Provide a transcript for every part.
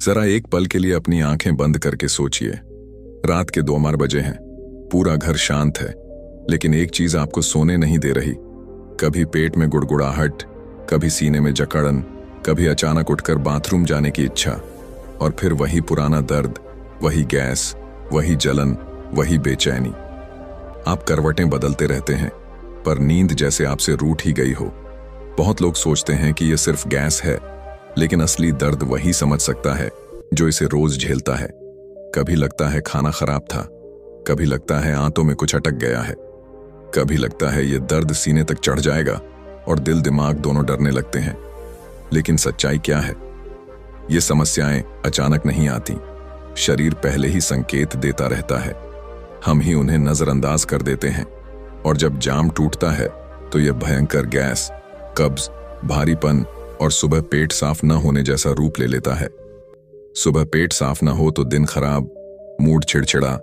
जरा एक पल के लिए अपनी आंखें बंद करके सोचिए। रात के 2 बजे हैं, पूरा घर शांत है, लेकिन एक चीज आपको सोने नहीं दे रही। कभी पेट में गुड़गुड़ाहट, कभी सीने में जकड़न, कभी अचानक उठकर बाथरूम जाने की इच्छा, और फिर वही पुराना दर्द, वही गैस, वही जलन, वही बेचैनी। आप करवटें बदलते रहते हैं, पर नींद जैसे आपसे रूठ ही गई हो। बहुत लोग सोचते हैं कि यह सिर्फ गैस है, लेकिन असली दर्द वही समझ सकता है जो इसे रोज झेलता है। कभी लगता है खाना खराब था, कभी लगता है आंतों में कुछ अटक गया है, कभी लगता है ये दर्द सीने तक चढ़ जाएगा और दिल दिमाग दोनों डरने लगते हैं। लेकिन सच्चाई क्या है? ये समस्याएं अचानक नहीं आती, शरीर पहले ही संकेत देता रहता है। हम ही उन्हें नजरअंदाज कर देते हैं, और जब जाम टूटता है तो यह भयंकर गैस, कब्ज, भारीपन और सुबह पेट साफ न होने जैसा रूप ले लेता है। सुबह पेट साफ न हो तो दिन खराब, मूड चिड़चिड़ा,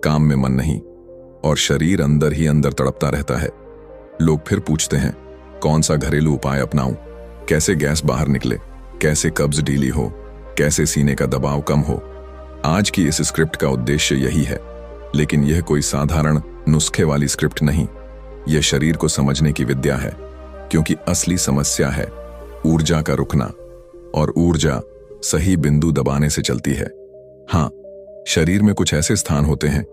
काम में मन नहीं, और शरीर अंदर ही अंदर तड़पता रहता है। लोग फिर पूछते हैं, कौन सा घरेलू उपाय अपनाऊं? कैसे गैस बाहर निकले? कैसे कब्ज ढीली हो? कैसे सीने का दबाव कम हो? आज की इस स्क्रिप्ट का उद्देश्य यही है, लेकिन यह कोई साधारण नुस्खे वाली स्क्रिप्ट नहीं। यह शरीर को समझने की विद्या है, क्योंकि असली समस्या है ऊर्जा का रुकना, और ऊर्जा सही बिंदु दबाने से चलती है। हाँ, शरीर में कुछ ऐसे स्थान होते हैं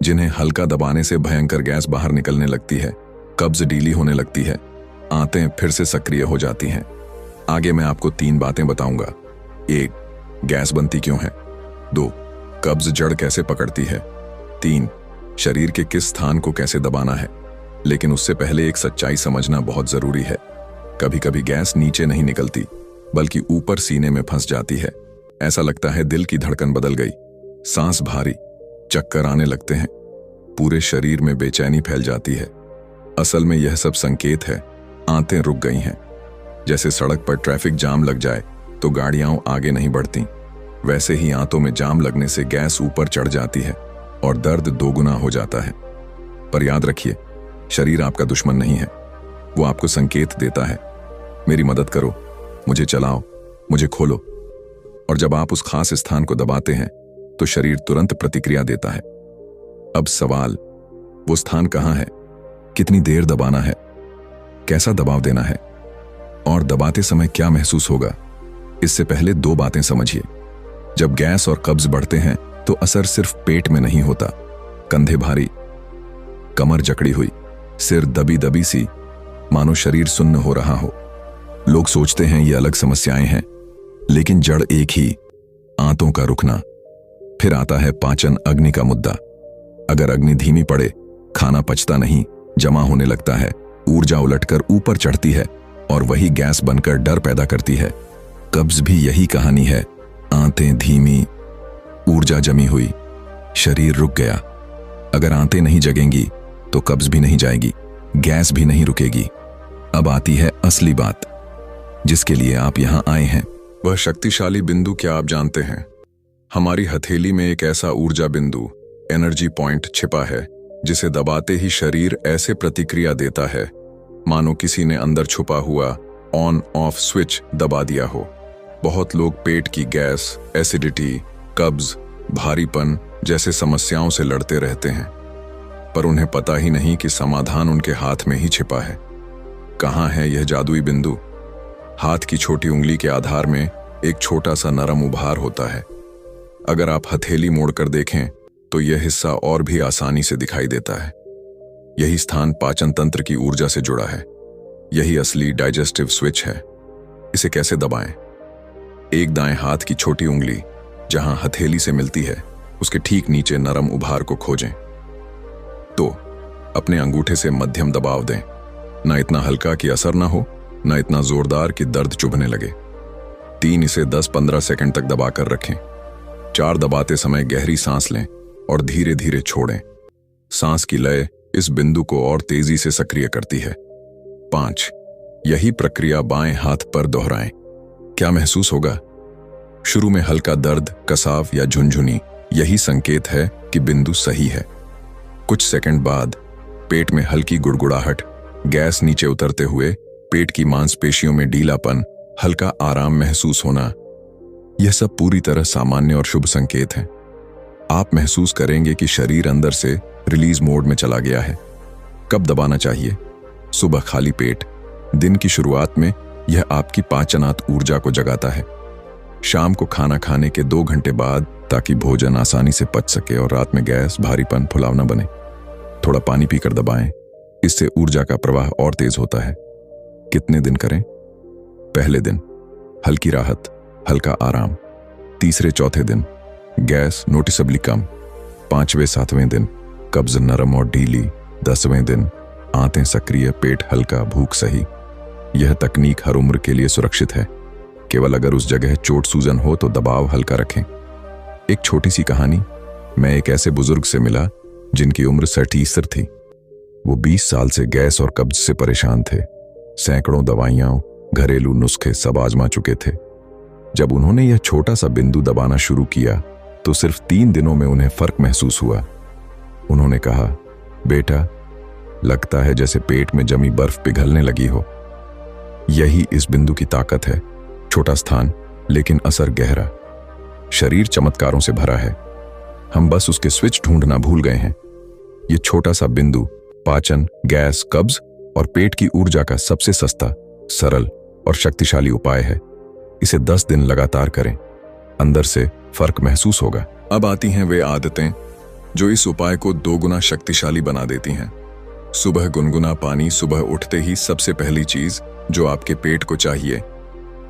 जिन्हें हल्का दबाने से भयंकर गैस बाहर निकलने लगती है, कब्ज ढीली होने लगती है, आंतें फिर से सक्रिय हो जाती हैं। आगे मैं आपको 3 बातें बताऊंगा। 1. गैस बनती क्यों है? 2. कब्ज जड़ कैसे पकड़ती है? 3. शरीर के किस स्थान को कैसे दबाना है? लेकिन उससे पहले एक सच्चाई समझना बहुत जरूरी है। कभी कभी गैस नीचे नहीं निकलती, बल्कि ऊपर सीने में फंस जाती है। ऐसा लगता है दिल की धड़कन बदल गई, सांस भारी, चक्कर आने लगते हैं, पूरे शरीर में बेचैनी फैल जाती है। असल में यह सब संकेत है, आंतें रुक गई हैं। जैसे सड़क पर ट्रैफिक जाम लग जाए तो गाड़ियां आगे नहीं बढ़ती, वैसे ही आंतों में जाम लगने से गैस ऊपर चढ़ जाती है और दर्द दोगुना हो जाता है। पर याद रखिए, शरीर आपका दुश्मन नहीं है, वो आपको संकेत देता है, मेरी मदद करो, मुझे चलाओ, मुझे खोलो। और जब आप उस खास स्थान को दबाते हैं तो शरीर तुरंत प्रतिक्रिया देता है। अब सवाल, वो स्थान कहाँ है? कितनी देर दबाना है? कैसा दबाव देना है? और दबाते समय क्या महसूस होगा? इससे पहले 2 बातें समझिए। जब गैस और कब्ज बढ़ते हैं तो असर सिर्फ पेट में नहीं होता। कंधे भारी, कमर जकड़ी हुई, सिर दबी दबी सी, मानो शरीर सुन्न हो रहा हो। लोग सोचते हैं ये अलग समस्याएं हैं, लेकिन जड़ एक ही, आंतों का रुकना। फिर आता है पाचन अग्नि का मुद्दा। अगर अग्नि धीमी पड़े, खाना पचता नहीं, जमा होने लगता है, ऊर्जा उलटकर ऊपर चढ़ती है और वही गैस बनकर डर पैदा करती है। कब्ज भी यही कहानी है, आंतें धीमी, ऊर्जा जमी हुई, शरीर रुक गया। अगर आंतें नहीं जगेंगी तो कब्ज भी नहीं जाएगी, गैस भी नहीं रुकेगी। अब आती है असली बात, जिसके लिए आप यहां आए हैं। वह शक्तिशाली बिंदु क्या आप जानते हैं? हमारी हथेली में एक ऐसा ऊर्जा बिंदु, एनर्जी पॉइंट छिपा है, जिसे दबाते ही शरीर ऐसे प्रतिक्रिया देता है मानो किसी ने अंदर छुपा हुआ ऑन ऑफ स्विच दबा दिया हो। बहुत लोग पेट की गैस, एसिडिटी, कब्ज, भारीपन जैसे समस्याओं से लड़ते रहते हैं, पर उन्हें पता ही नहीं कि समाधान उनके हाथ में ही छिपा है। कहाँ है यह जादुई बिंदु? हाथ की छोटी उंगली के आधार में एक छोटा सा नरम उभार होता है। अगर आप हथेली मोड़कर देखें तो यह हिस्सा और भी आसानी से दिखाई देता है। यही स्थान पाचन तंत्र की ऊर्जा से जुड़ा है। यही असली डाइजेस्टिव स्विच है। इसे कैसे दबाएं? एक दाएं हाथ की छोटी उंगली जहां हथेली से मिलती है, उसके ठीक नीचे नरम उभार को खोजें। तो अपने अंगूठे से मध्यम दबाव दें, ना इतना हल्का कि असर ना हो, ना इतना जोरदार कि दर्द चुभने लगे। 3 इसे 10-15 सेकंड तक दबाकर रखें। 4 दबाते समय गहरी सांस लें और धीरे धीरे छोड़ें। सांस की लय इस बिंदु को और तेजी से सक्रिय करती है। 5 यही प्रक्रिया बाएं हाथ पर दोहराएं। क्या महसूस होगा? शुरू में हल्का दर्द, कसाव या झुनझुनी, यही संकेत है कि बिंदु सही है। कुछ सेकंड बाद पेट में हल्की गुड़गुड़ाहट, गैस नीचे उतरते हुए पेट की मांसपेशियों में ढीलापन, हल्का आराम महसूस होना। यह सब पूरी तरह सामान्य और शुभ संकेत हैं। आप महसूस करेंगे कि शरीर अंदर से रिलीज मोड में चला गया है। कब दबाना चाहिए? सुबह खाली पेट। दिन की शुरुआत में यह आपकी पाचनात् ऊर्जा को जगाता है। शाम को खाना खाने के 2 घंटे बाद, ताकि भोजन आसानी से पच सके और रात में गैस, भारीपन, फुलाव न बने। थोड़ा पानी पीकर दबाएं, इससे ऊर्जा का प्रवाह और तेज होता है। कितने दिन करें? पहले दिन हल्की राहत, हल्का आराम। तीसरे चौथे दिन गैस नोटिसेबली कम। 5वें 7वें दिन कब्ज नरम और ढीली। 10वें दिन आंतें सक्रिय, पेट हल्का, भूख सही। यह तकनीक हर उम्र के लिए सुरक्षित है। केवल अगर उस जगह चोट सूजन हो तो दबाव हल्का रखें। एक छोटी सी कहानी। मैं एक ऐसे बुजुर्ग से मिला जिनकी उम्र 67 थी। वो 20 साल से गैस और कब्ज से परेशान थे। सैकड़ों दवाइयां, घरेलू नुस्खे सब आजमा चुके थे। जब उन्होंने यह छोटा सा बिंदु दबाना शुरू किया तो सिर्फ 3 दिनों में उन्हें फर्क महसूस हुआ। उन्होंने कहा, बेटा, लगता है जैसे पेट में जमी बर्फ पिघलने लगी हो। यही इस बिंदु की ताकत है। छोटा स्थान लेकिन असर गहरा। शरीर चमत्कारों से भरा है, हम बस उसके स्विच ढूंढना भूल गए हैं। यह छोटा सा बिंदु पाचन, गैस, कब्ज और पेट की ऊर्जा का सबसे सस्ता, सरल और शक्तिशाली उपाय है। इसे 10 दिन लगातार करें, अंदर से फर्क महसूस होगा। अब आती हैं वे आदतें जो इस उपाय को 2 गुना शक्तिशाली बना देती हैं। सुबह गुनगुना पानी। सुबह उठते ही सबसे पहली चीज जो आपके पेट को चाहिए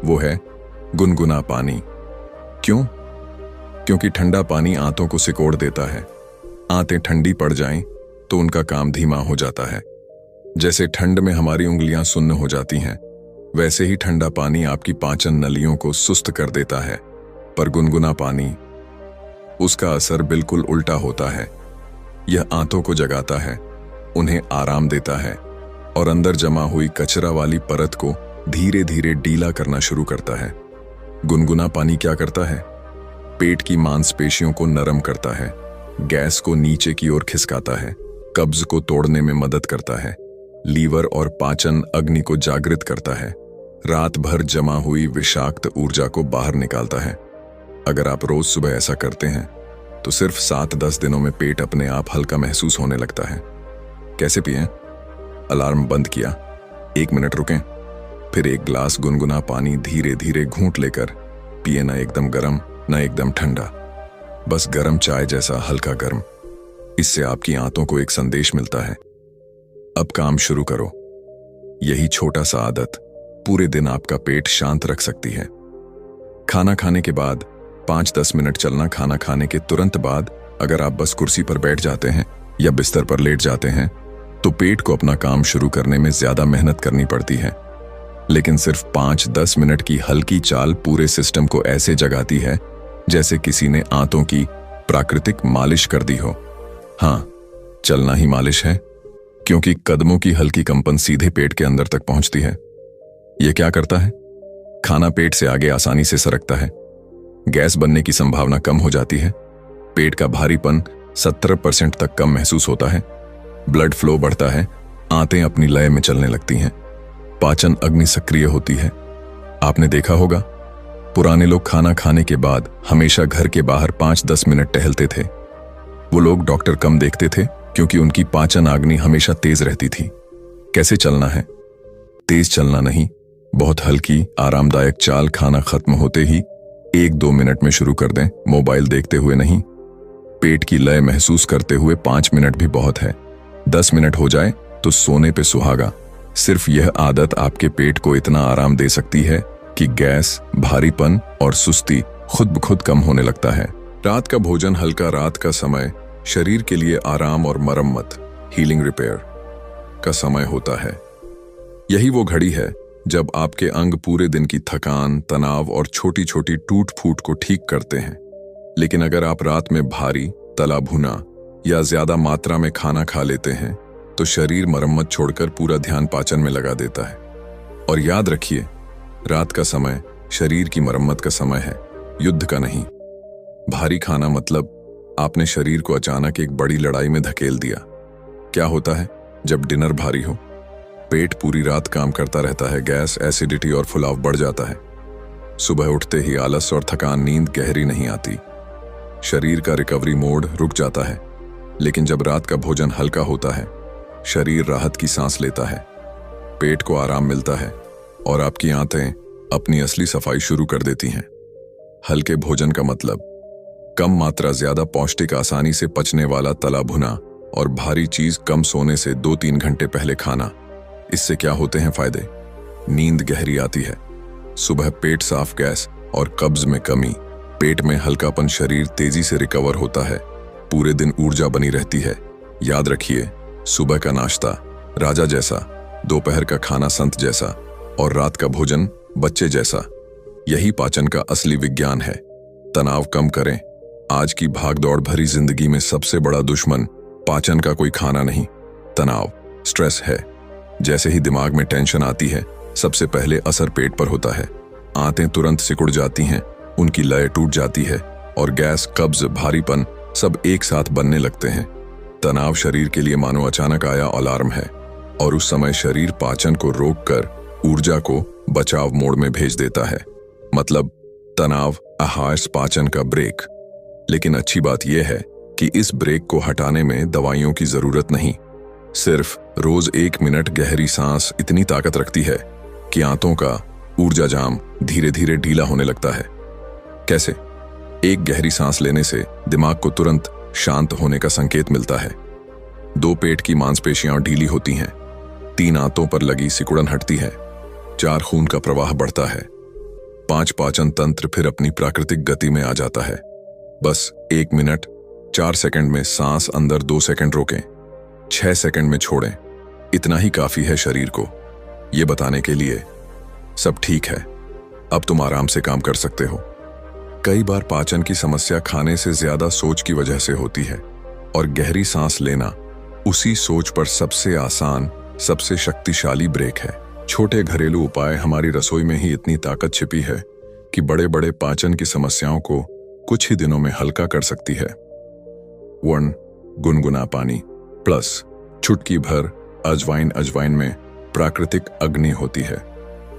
वो है गुनगुना पानी। क्यों? क्योंकि ठंडा पानी आंतों को सिकोड़ देता है। आंतें ठंडी पड़ जाएं तो उनका काम धीमा हो जाता है। जैसे ठंड में हमारी उंगलियां सुन्न हो जाती हैं, वैसे ही ठंडा पानी आपकी पाचन नलियों को सुस्त कर देता है। पर गुनगुना पानी, उसका असर बिल्कुल उल्टा होता है। यह आंतों को जगाता है, उन्हें आराम देता है और अंदर जमा हुई कचरा वाली परत को धीरे धीरे ढीला करना शुरू करता है। गुनगुना पानी क्या करता है? पेट की मांसपेशियों को नरम करता है, गैस को नीचे की ओर खिसकाता है, कब्ज को तोड़ने में मदद करता है, लीवर और पाचन अग्नि को जागृत करता है, रात भर जमा हुई विषाक्त ऊर्जा को बाहर निकालता है। अगर आप रोज सुबह ऐसा करते हैं तो सिर्फ 7-10 दिनों में पेट अपने आप हल्का महसूस होने लगता है। कैसे पिएं? अलार्म बंद किया, 1 मिनट रुकें, फिर 1 गिलास गुनगुना पानी धीरे धीरे घूंट लेकर पिए। ना एकदम गर्म, ना एकदम ठंडा, बस गर्म चाय जैसा हल्का गर्म। इससे आपकी आंतों को एक संदेश मिलता है, अब काम शुरू करो। यही छोटा सा आदत पूरे दिन आपका पेट शांत रख सकती है। खाना खाने के बाद 5-10 मिनट चलना। खाना खाने के तुरंत बाद अगर आप बस कुर्सी पर बैठ जाते हैं या बिस्तर पर लेट जाते हैं तो पेट को अपना काम शुरू करने में ज्यादा मेहनत करनी पड़ती है। लेकिन सिर्फ 5-10 मिनट की हल्की चाल पूरे सिस्टम को ऐसे जगाती है जैसे किसी ने आंतों की प्राकृतिक मालिश कर दी हो। हाँ, चलना ही मालिश है, क्योंकि कदमों की हल्की कंपन सीधे पेट के अंदर तक पहुंचती है। यह क्या करता है? खाना पेट से आगे आसानी से सरकता है, गैस बनने की संभावना कम हो जाती है, पेट का भारीपन 70% तक कम महसूस होता है, ब्लड फ्लो बढ़ता है, आंतें अपनी लय में चलने लगती हैं, पाचन अग्नि सक्रिय होती है। आपने देखा होगा, पुराने लोग खाना खाने के बाद हमेशा घर के बाहर 5-10 मिनट टहलते थे। वो लोग डॉक्टर कम देखते थे क्योंकि उनकी पाचन अग्नि हमेशा तेज रहती थी। कैसे चलना है? तेज चलना नहीं, बहुत हल्की आरामदायक चाल। खाना खत्म होते ही 1-2 मिनट में शुरू कर दें, मोबाइल देखते हुए नहीं। पेट की लय महसूस करते हुए 5 मिनट भी बहुत है। 10 मिनट हो जाए तो सोने पे सुहागा। सिर्फ यह आदत आपके पेट को इतना आराम दे सकती है कि गैस, भारीपन और सुस्ती खुद ब खुद कम होने लगता है। रात का भोजन हल्का। रात का समय शरीर के लिए आराम और मरम्मत, हीलिंग, रिपेयर का समय होता है। यही वो घड़ी है जब आपके अंग पूरे दिन की थकान, तनाव और छोटी छोटी टूट फूट को ठीक करते हैं। लेकिन अगर आप रात में भारी, तला भुना या ज्यादा मात्रा में खाना खा लेते हैं तो शरीर मरम्मत छोड़कर पूरा ध्यान पाचन में लगा देता है। और याद रखिए, रात का समय शरीर की मरम्मत का समय है, युद्ध का नहीं। भारी खाना मतलब आपने शरीर को अचानक एक बड़ी लड़ाई में धकेल दिया। क्या होता है जब डिनर भारी हो? पेट पूरी रात काम करता रहता है, गैस, एसिडिटी और फुलाव बढ़ जाता है। सुबह उठते ही आलस और थकान, नींद गहरी नहीं आती। शरीर का रिकवरी मोड रुक जाता है। लेकिन जब रात का भोजन हल्का होता है, शरीर राहत की सांस लेता है, पेट को आराम मिलता है और आपकी आंतें अपनी असली सफाई शुरू कर देती हैं। हल्के भोजन का मतलब कम मात्रा, ज्यादा पौष्टिक, आसानी से पचने वाला तला भुना और भारी चीज कम सोने से 2-3 घंटे पहले खाना। इससे क्या होते हैं फायदे? नींद गहरी आती है, सुबह पेट साफ, गैस और कब्ज में कमी, पेट में हल्कापन, शरीर तेजी से रिकवर होता है, पूरे दिन ऊर्जा बनी रहती है। याद रखिए, सुबह का नाश्ता राजा जैसा, दोपहर का खाना संत जैसा और रात का भोजन बच्चे जैसा। यही पाचन का असली विज्ञान है। तनाव कम करें। आज की भागदौड़ भरी जिंदगी में सबसे बड़ा दुश्मन पाचन का कोई खाना नहीं, तनाव, स्ट्रेस है। जैसे ही दिमाग में टेंशन आती है, सबसे पहले असर पेट पर होता है। आंतें तुरंत सिकुड़ जाती हैं, उनकी लय टूट जाती है और गैस, कब्ज, भारीपन सब एक साथ बनने लगते हैं। तनाव शरीर के लिए मानो अचानक आया अलार्म है और उस समय शरीर पाचन को रोककर ऊर्जा को बचाव मोड में भेज देता है। मतलब तनाव आहार पाचन का ब्रेक। लेकिन अच्छी बात यह है कि इस ब्रेक को हटाने में दवाइयों की जरूरत नहीं। सिर्फ रोज 1 मिनट गहरी सांस इतनी ताकत रखती है कि आंतों का ऊर्जा जाम धीरे धीरे ढीला होने लगता है। कैसे? एक गहरी सांस लेने से दिमाग को तुरंत शांत होने का संकेत मिलता है। 2 पेट की मांसपेशियां ढीली होती हैं, 3 आंतों पर लगी सिकुड़न हटती है, 4 खून का प्रवाह बढ़ता है, 5 पाचन तंत्र फिर अपनी प्राकृतिक गति में आ जाता है। बस 1 मिनट 4 सेकंड में सांस अंदर 2 सेकंड रोकें, 6 सेकंड में छोड़ें। इतना ही काफी है शरीर को यह बताने के लिए सब ठीक है, अब तुम आराम से काम कर सकते हो। कई बार पाचन की समस्या खाने से ज्यादा सोच की वजह से होती है और गहरी सांस लेना उसी सोच पर सबसे आसान, सबसे शक्तिशाली ब्रेक है। छोटे घरेलू उपाय हमारी रसोई में ही इतनी ताकत छिपी है कि बड़े बड़े पाचन की समस्याओं को कुछ ही दिनों में हल्का कर सकती है। 1. गुनगुना पानी प्लस चुटकी भर अजवाइन। अजवाइन में प्राकृतिक अग्नि होती है।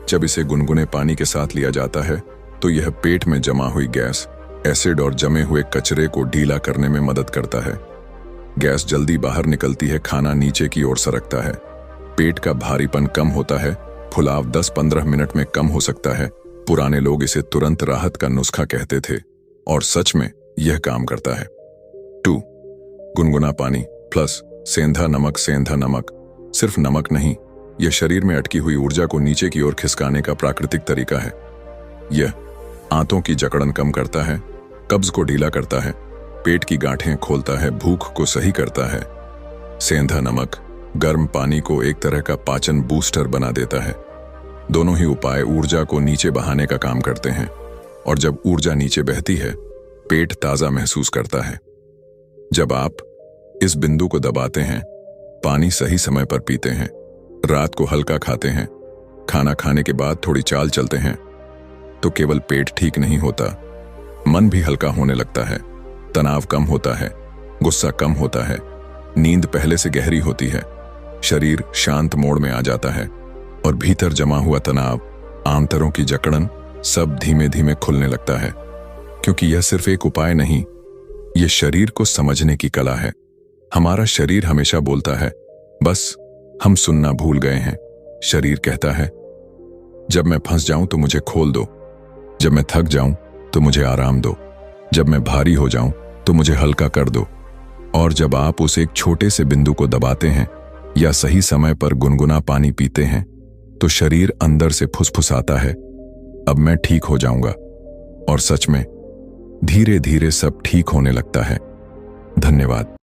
जब इसे गुनगुने पानी के साथ लिया जाता है तो यह पेट में जमा हुई गैस, एसिड और जमे हुए कचरे को ढीला करने में मदद करता है। गैस जल्दी बाहर निकलती है, खाना नीचे की ओर सरकता है, पेट का भारीपन कम होता है, फुलाव 10-15 मिनट में कम हो सकता है। पुराने लोग इसे तुरंत राहत का नुस्खा कहते थे और सच में यह काम करता है। 2. गुनगुना पानी प्लस सेंधा नमक। सेंधा नमक सिर्फ नमक नहीं, यह शरीर में अटकी हुई ऊर्जा को नीचे की ओर खिसकाने का प्राकृतिक तरीका है। यह आंतों की जकड़न कम करता है, कब्ज को ढीला करता है, पेट की गांठें खोलता है, भूख को सही करता है। सेंधा नमक गर्म पानी को एक तरह का पाचन बूस्टर बना देता है। दोनों ही उपाय ऊर्जा को नीचे बहाने का काम करते हैं और जब ऊर्जा नीचे बहती है, पेट ताजा महसूस करता है। जब आप इस बिंदु को दबाते हैं, पानी सही समय पर पीते हैं, रात को हल्का खाते हैं, खाना खाने के बाद थोड़ी चाल चलते हैं, तो केवल पेट ठीक नहीं होता, मन भी हल्का होने लगता है, तनाव कम होता है, गुस्सा कम होता है, नींद पहले से गहरी होती है, शरीर शांत मोड में आ जाता है और भीतर जमा हुआ तनाव, आंतरों की जकड़न सब धीमे धीमे खुलने लगता है। क्योंकि यह सिर्फ एक उपाय नहीं, यह शरीर को समझने की कला है। हमारा शरीर हमेशा बोलता है, बस हम सुनना भूल गए हैं। शरीर कहता है, जब मैं फंस जाऊं तो मुझे खोल दो, जब मैं थक जाऊं तो मुझे आराम दो, जब मैं भारी हो जाऊं तो मुझे हल्का कर दो। और जब आप उस एक छोटे से बिंदु को दबाते हैं या सही समय पर गुनगुना पानी पीते हैं, तो शरीर अंदर से फुसफुसाता है, अब मैं ठीक हो जाऊंगा। और सच में धीरे धीरे सब ठीक होने लगता है। धन्यवाद।